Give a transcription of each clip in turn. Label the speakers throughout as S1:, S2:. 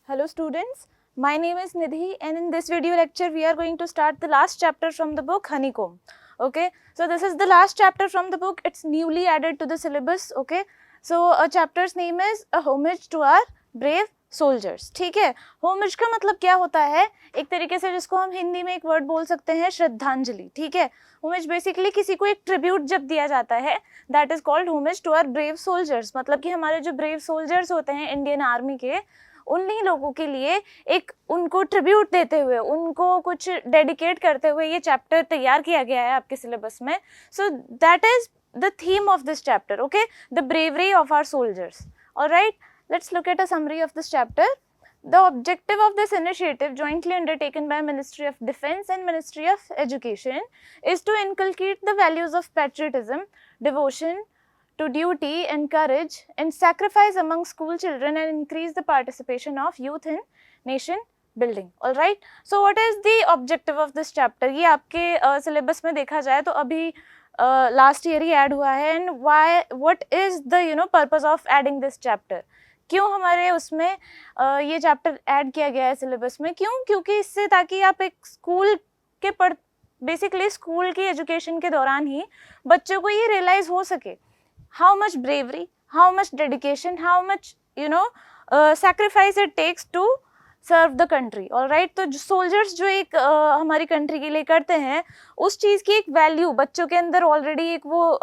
S1: Hello students, my name is Nidhi and in this video lecture we are going to start the last chapter from the book Honeycomb. Okay, so this is the last chapter from the book, it's newly added to the syllabus. Okay, so a chapter's name is A Homage to Our Brave Soldiers. ठीक है, homage का मतलब क्या होता है, एक तरीके से जिसको हम हिंदी में एक वर्ड बोल सकते हैं श्रद्धांजलि. ठीक है, होमेज बेसिकली किसी को एक ट्रिब्यूट जब दिया जाता है, that is called homage to our brave soldiers. मतलब कि हमारे जो ब्रेव सोल्जर्स होते हैं इंडियन आर्मी के, उन्हीं लोगों के लिए एक उनको ट्रिब्यूट देते हुए, उनको कुछ डेडिकेट करते हुए ये चैप्टर तैयार किया गया है आपके सिलेबस में. So that is the theme of this chapter. Okay, the bravery of our soldiers. All right, let's look at a summary of this chapter. The objective of this initiative, jointly undertaken by Ministry of Defence and Ministry of Education, is to inculcate the values of patriotism, devotion to duty and courage and sacrifice among school children and increase the participation of youth in nation building. All right, so what is the objective of this chapter? ये आपके syllabus में देखा जाए तो अभी last year ही add हुआ है. And why, what is the purpose of adding this chapter? क्यों हमारे उसमें ये चैप्टर ऐड किया गया है सिलेबस में? क्यों? क्योंकि इससे ताकि आप एक स्कूल के बेसिकली स्कूल की एजुकेशन के दौरान ही बच्चों को ये रियलाइज हो सके how much bravery, how much dedication, how much sacrifice it takes to serve the country. All right, तो सोल्जर्स जो एक हमारी कंट्री के लिए करते हैं, उस चीज़ की एक वैल्यू बच्चों के अंदर ऑलरेडी एक वो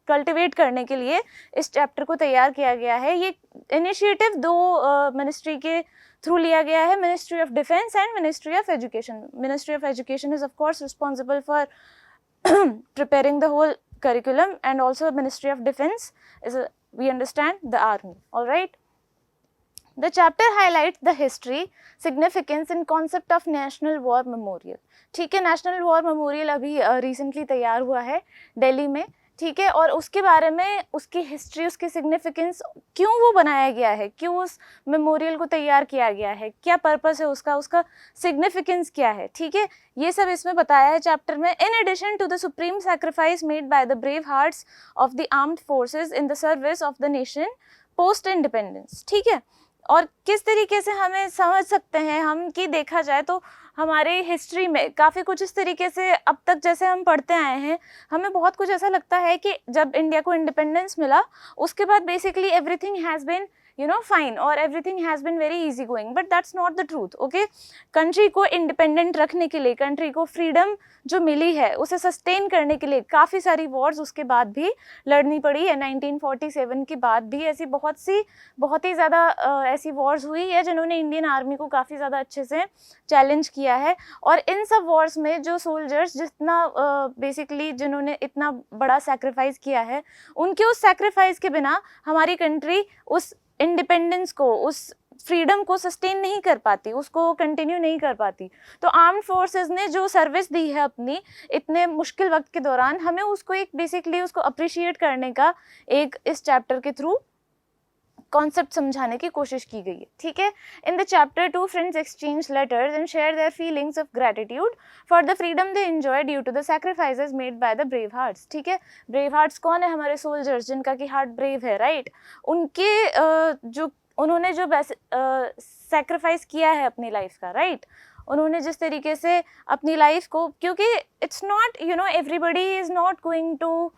S1: कल्टिवेट करने के लिए इस चैप्टर को तैयार किया गया है. ये इनिशिएटिव दो मिनिस्ट्री के थ्रू लिया गया है, ministry of defence and ministry of education. Ministry of education is of course responsible for preparing the whole curriculum, and also Ministry of Defense is we understand the army. All right, the chapter highlights the history, significance and concept of National War Memorial. ठीक है, national war memorial अभी recently तैयार हुआ है दिल्ली में. ठीक है, और उसके बारे में, उसकी हिस्ट्री, उसकी सिग्निफिकेंस, क्यों वो बनाया गया है, क्यों उस मेमोरियल को तैयार किया गया है, क्या पर्पस है उसका, उसका सिग्निफिकेंस क्या है. ठीक है, ये सब इसमें बताया है चैप्टर में. In addition to the supreme sacrifice made by the brave hearts of the armed forces in the service of the nation post independence. ठीक है, और किस तरीके से हमें समझ सकते हैं हम कि देखा जाए तो हमारे हिस्ट्री में काफ़ी कुछ इस तरीके से अब तक जैसे हम पढ़ते आए हैं, हमें बहुत कुछ ऐसा लगता है कि जब इंडिया को इंडिपेंडेंस मिला उसके बाद basically everything has been fine और everything has been very easy going, but that's not the truth. Okay, country को इंडिपेंडेंट रखने के लिए, कंट्री को फ्रीडम जो मिली है उसे सस्टेन करने के लिए काफ़ी सारी वॉर्स उसके बाद भी लड़नी पड़ी है. 1947 के बाद भी ऐसी बहुत ही ज़्यादा ऐसी वॉर्स हुई है जिन्होंने इंडियन आर्मी को काफ़ी ज़्यादा अच्छे से चैलेंज किया है. और इन सब वॉर्स में जो सोल्जर्स जितना बेसिकली जिन्होंने इतना बड़ा सेक्रीफाइस किया है, उनके उस सेक्रीफाइस के बिना हमारी कंट्री उस इंडिपेंडेंस को, उस फ्रीडम को सस्टेन नहीं कर पाती, उसको कंटिन्यू नहीं कर पाती. तो आर्म्ड फोर्सेस ने जो सर्विस दी है अपनी इतने मुश्किल वक्त के दौरान, हमें उसको एक बेसिकली उसको अप्रिशिएट करने का एक इस चैप्टर के थ्रू कॉन्सेप्ट समझाने की कोशिश की गई है. ठीक है, in the chapter 2 friends exchange letters and share their feelings of gratitude for the freedom they enjoy due to the sacrifices made by the brave hearts. ठीक है, ब्रेव हार्ट्स कौन है? हमारे सोल्जर्स जिनका कि हार्ट ब्रेव है, right. उनके जो उन्होंने जो सैक्रिफाइस किया है अपनी लाइफ का, राइट. उन्होंने जिस तरीके से अपनी लाइफ को, क्योंकि it's not everybody is not going to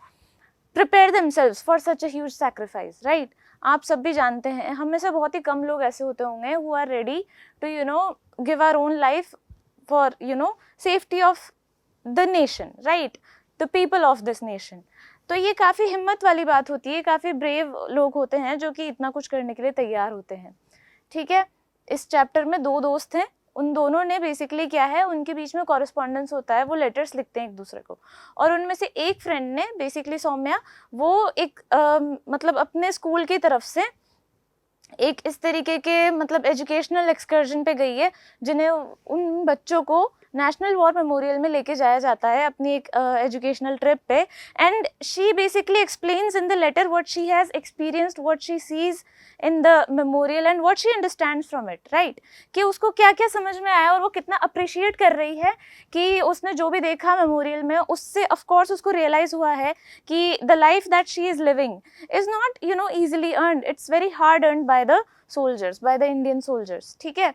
S1: prepare themselves for such a huge sacrifice, right. आप सब भी जानते हैं, हम में से बहुत ही कम लोग ऐसे होते होंगे who are ready to give our own life for safety of the nation, right, the people of this nation. तो ये काफ़ी हिम्मत वाली बात होती है, काफ़ी ब्रेव लोग होते हैं जो कि इतना कुछ करने के लिए तैयार होते हैं. ठीक है, इस चैप्टर में दो दोस्त हैं, उन दोनों ने बेसिकली क्या है, उनके बीच में कॉरेस्पॉन्डेंस होता है, वो लेटर्स लिखते हैं एक दूसरे को. और उनमें से एक फ्रेंड ने बेसिकली सौम्या, वो एक मतलब अपने स्कूल की तरफ से एक इस तरीके के मतलब एजुकेशनल एक्सकर्जन पे गई है जिन्हें उन बच्चों को नेशनल वॉर मेमोरियल में लेके जाया जाता है अपनी एक एजुकेशनल ट्रिप पे, and she basically explains in the letter what she has experienced, what she sees in the memorial and what she understands from it, right, कि उसको क्या क्या समझ में आया और वो कितना अप्रिशिएट कर रही है कि उसने जो भी देखा मेमोरियल में उससे ऑफ कोर्स उसको रियलाइज हुआ है कि the life that she is living is not you know easily earned, it's very hard earned by the soldiers, by the Indian soldiers, ठीक है.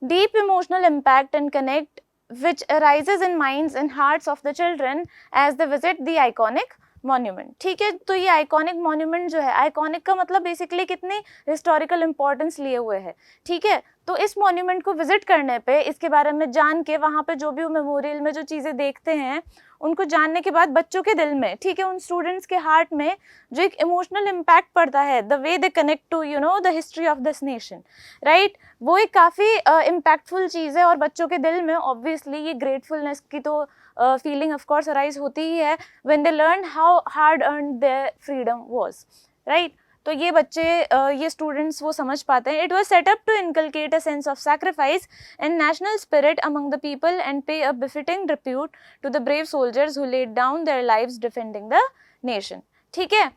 S1: Deep emotional impact and connect which arises in minds and hearts of the children as they visit the iconic monument, ठीक है. तो ये iconic monument जो है, iconic का मतलब बेसिकली कितनी हिस्टोरिकल इंपॉर्टेंस लिए हुए है, ठीक है. तो इस मॉन्यूमेंट को विजिट करने पे, इसके बारे में जान के, वहाँ पे जो भी वो मेमोरियल में जो चीज़ें देखते हैं उनको जानने के बाद बच्चों के दिल में, ठीक है, उन स्टूडेंट्स के हार्ट में जो एक इमोशनल इम्पैक्ट पड़ता है, the way they connect to you know the history of this nation, right, वो एक काफ़ी इम्पैक्टफुल चीज़ है. और बच्चों के दिल में ऑब्वियसली ये ग्रेटफुलनेस की तो फीलिंग ऑफ कोर्स अराइज होती ही है when they learn how hard earned their freedom was, right. तो ये बच्चे, ये स्टूडेंट्स वो समझ पाते हैं. It was set up to inculcate a sense of sacrifice and national spirit among the people and pay a befitting tribute to the brave soldiers who laid down their lives defending the nation, ठीक है.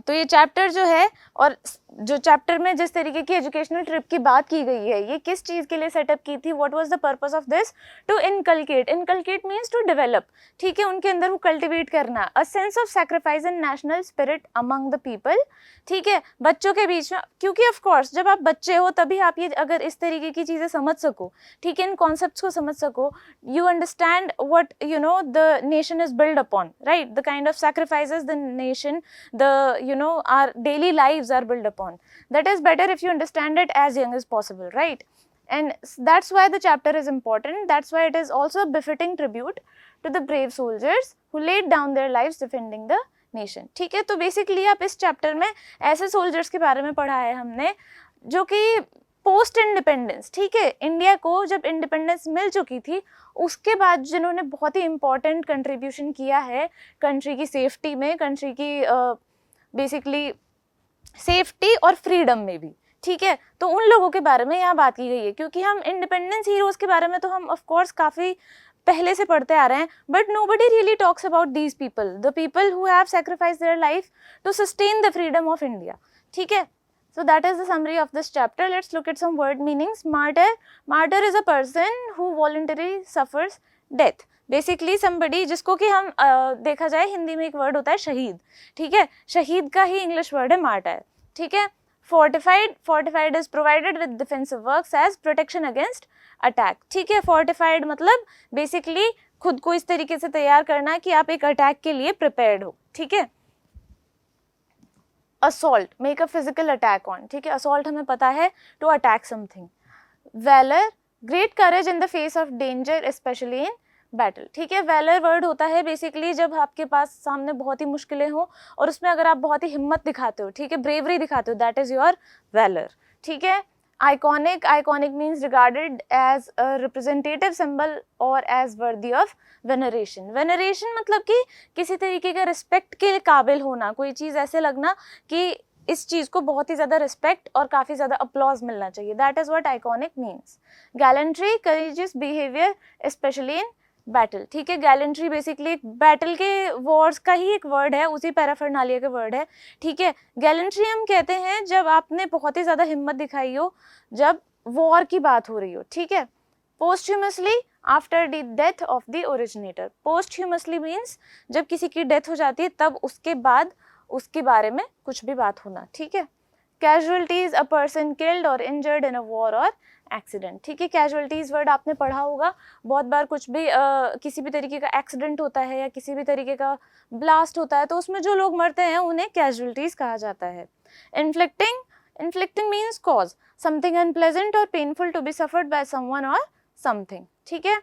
S1: तो ये chapter जो है, और जो chapter में जिस तरीके की एजुकेशनल ट्रिप की बात की गई है, ये किस चीज़ के लिए सेटअप की थी, what was the purpose of this, to inculcate, inculcate means to develop, ठीक है, उनके अंदर वो कल्टिवेट करना, a sense of sacrifice and national spirit among the people, ठीक है, बच्चों के बीच में. क्योंकि ऑफ कोर्स जब आप बच्चे हो तभी आप ये अगर इस तरीके की चीज़ें समझ सको, ठीक है, इन कॉन्सेप्ट्स को समझ सको, you understand what you know the nation is build upon, right, the kind of sacrifices the nation, the you know our daily lives are built upon. That is better if you understand it as young as possible, right? And that's why the chapter is important. That's why it is also a befitting tribute to the brave soldiers who laid down their lives defending the nation, ठीक है. तो basically आप इस chapter में ऐसे soldiers के बारे में पढ़ा है हमने जो कि पोस्ट इंडिपेंडेंस, ठीक है, इंडिया को जब इंडिपेंडेंस मिल चुकी थी उसके बाद जिन्होंने बहुत ही इंपॉर्टेंट कंट्रीब्यूशन किया है कंट्री की सेफ्टी में, कंट्री की बेसिकली सेफ्टी और फ्रीडम में भी, ठीक है. तो उन लोगों के बारे में यहाँ बात की गई है, क्योंकि हम इंडिपेंडेंस हीरोज़ के बारे में तो हम ऑफ कोर्स काफ़ी पहले से पढ़ते आ रहे हैं, but nobody really talks about these people, the people who have sacrificed their life to sustain the freedom of India, ठीक है. So that is the summary of this chapter. Let's look at some word meanings. Martyr. Martyr is a person who voluntarily suffers death. Basically somebody जिसको कि हम देखा जाए हिंदी में एक word होता है शहीद, ठीक है, शहीद का ही इंग्लिश वर्ड है मार्टायर, ठीक है. Fortified is provided with defensive works as protection against attack, ठीक है. फोर्टिफाइड मतलब बेसिकली खुद को इस तरीके से तैयार करना कि आप एक अटैक के लिए प्रिपेयर्ड हो, ठीक है. Assault, make a physical attack on, ठीक है, असॉल्ट हमें पता है to attack something. Valour, great courage in the face of danger specially in battle, ठीक है. वैलर वर्ड होता है बेसिकली जब आपके पास सामने बहुत ही मुश्किलें हो और उसमें अगर आप बहुत ही हिम्मत दिखाते हो, ठीक है, ब्रेवरी दिखाते हो, दैट इज योर वैलर, ठीक है. Iconic, iconic means regarded as a representative symbol और as worthy of veneration. Veneration मतलब कि किसी तरीके का रिस्पेक्ट के काबिल होना, कोई चीज़ ऐसे लगना कि इस चीज़ को बहुत ही ज़्यादा रिस्पेक्ट और काफ़ी ज़्यादा अप्लॉज मिलना चाहिए, that is what iconic means. Gallantry, courageous behaviour specially in battle, ठीक है. गैलेंट्री बेसिकली बैटल के वॉर्स का ही एक वर्ड है, उसी पैराफर्नालिया का वर्ड है, ठीक है. गैलेंट्री हम कहते हैं जब आपने बहुत ही ज़्यादा हिम्मत दिखाई हो, जब वॉर की बात हो रही हो, ठीक है. Posthumously after the death of the originator. Posthumously means जब किसी की डेथ हो जाती है तब उसके बाद उसके बारे में कुछ भी बात होना, ठीक है. कैजुअलिटीज, अ पर्सन किल्ड और इंजर्ड इन अ वॉर और एक्सीडेंट, ठीक है. कैजुअलिटीज वर्ड आपने पढ़ा होगा बहुत बार, कुछ भी किसी भी तरीके का एक्सीडेंट होता है या किसी भी तरीके का ब्लास्ट होता है तो उसमें जो लोग मरते हैं उन्हें कैजुअलिटीज कहा जाता है. Inflicting, inflicting means cause something unpleasant or painful to be suffered by someone or something, ठीक है.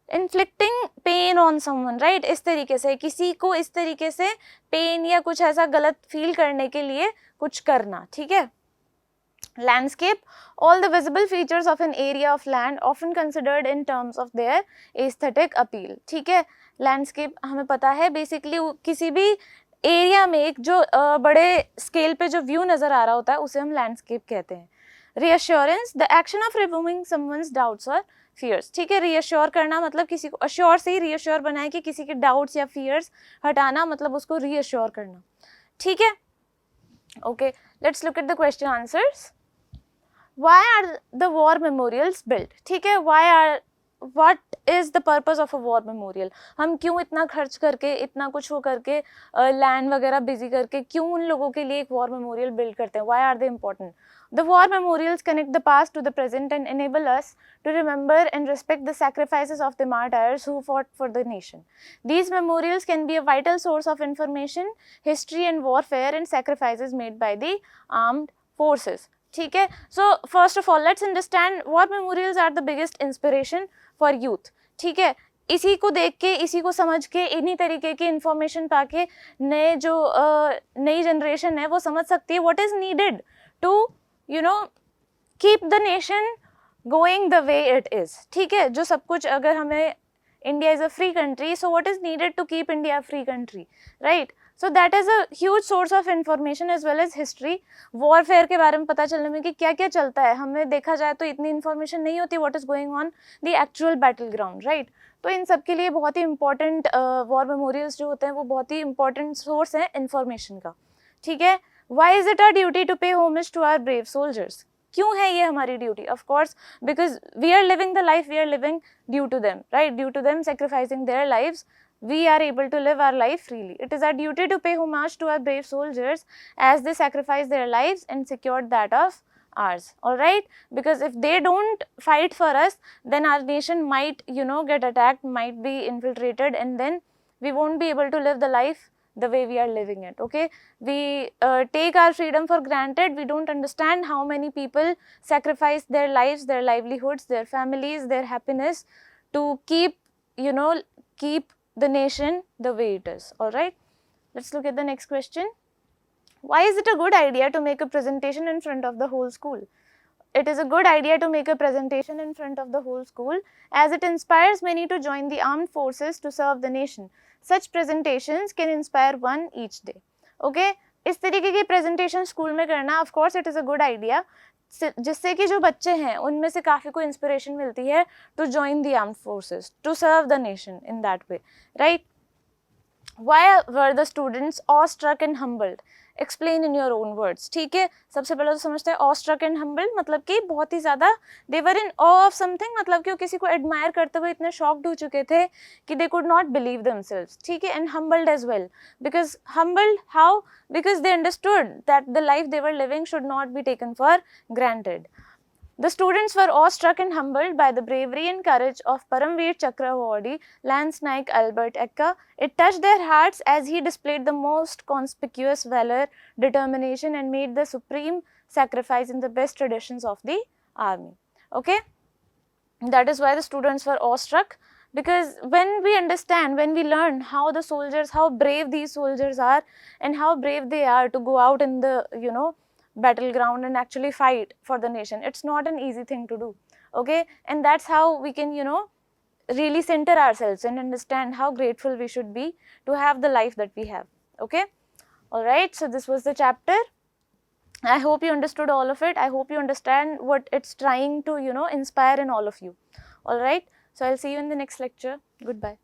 S1: Inflicting pain on someone, right, इस तरीके से किसी को इस तरीके से पेन या कुछ ऐसा गलत फील करने के लिए कुछ करना, ठीक है. Landscape, all the visible features of an area of land often considered in terms of their aesthetic appeal, ठीक है. लैंडस्केप हमें पता है बेसिकली किसी भी एरिया में एक जो बड़े स्केल पे जो व्यू नज़र आ रहा होता है उसे हम लैंडस्केप कहते हैं. Reassurance, the action of removing someone's doubts or fears. ठीक है, reassure करना मतलब किसी को assure से ही reassure बनाए कि किसी के doubts या fears हटाना मतलब उसको reassure करना. ठीक है, okay, let's look at the question answers. Why are the war memorials built? ठीक है, what is the purpose of a war memorial? हम क्यों इतना खर्च करके, इतना कुछ वो करके, लैंड वगैरह बिजी करके क्यों उन लोगों के लिए एक वॉर मेमोरियल बिल्ड करते हैं? Why are they important? The war memorials connect the past to the present and enable us to remember and respect the sacrifices of the martyrs who fought for the nation. These memorials can be a vital source of information, history and warfare and sacrifices made by the armed forces. ठीक है, so first of all let's understand war memorials are the biggest inspiration for youth. ठीक है, इसी को देख के, इसी को समझ के, इन्हीं तरीके की इंफॉर्मेशन पाके नए जो नई जनरेशन है वो समझ सकती है what is needed to you know keep the nation going the way it is. ठीक है, जो सब कुछ अगर हमें India is a free country, so what is needed to keep India a free country, right? So that is a huge source of information as well as history. Warfare के बारे में पता चलने में कि क्या क्या चलता है, हमें देखा जाए तो इतनी information नहीं होती what is going on the actual battleground, right? तो इन सब के लिए बहुत ही important war memorials जो होते हैं वो बहुत ही important source है information का. ठीक है, why is it our duty to pay homage to our brave soldiers? क्यों है ये हमारी ड्यूटी? Of course because we are living the life we are living due to them, right? Due to them sacrificing their lives, we are able to live our life freely. It is our duty to pay homage to our brave soldiers as they sacrifice their lives and secured that of ours. All right, because if they don't fight for us, then our nation might get attacked, might be infiltrated, and then we won't be able to live the life the way we are living it. Okay, we take our freedom for granted. We don't understand how many people sacrifice their lives, their livelihoods, their families, their happiness to keep keep the nation the way it is. All right, let's look at the next question. Why is it a good idea to make a presentation in front of the whole school? It is a good idea to make a presentation in front of the whole school as it inspires many to join the armed forces to serve the nation. Such presentations can inspire one each day. Okay, इस तरीके की presentation school में करना of course it is a good idea, जिससे कि जो बच्चे हैं उनमें से काफ़ी को inspiration मिलती है to join the armed forces, to serve the nation in that way, right? Why were the students awestruck and humbled? Explain in your own words. ठीक है, सबसे पहले तो समझते हैं awestruck and humbled मतलब कि बहुत ही ज़्यादा they were in awe of something, मतलब कि वो किसी को admire करते हुए इतने shocked हो चुके थे कि they could not believe themselves. ठीक है, and humbled as well. Because humbled how? Because they understood that the life they were living should not be taken for granted. The students were awestruck and humbled by the bravery and courage of Paramveer Chakra awardee Lance Naik Albert Ekka. It touched their hearts as he displayed the most conspicuous valor, determination and made the supreme sacrifice in the best traditions of the army. Okay, that is why the students were awestruck, because when we understand, when we learn how the soldiers, how brave these soldiers are and how brave they are to go out in the battleground and actually fight for the nation, it's not an easy thing to do. Okay, and that's how we can really center ourselves and understand how grateful we should be to have the life that we have. Okay, all right, so this was the chapter. I hope you understood all of it. I hope you understand what it's trying to inspire in all of you. All right, so I'll see you in the next lecture. Goodbye.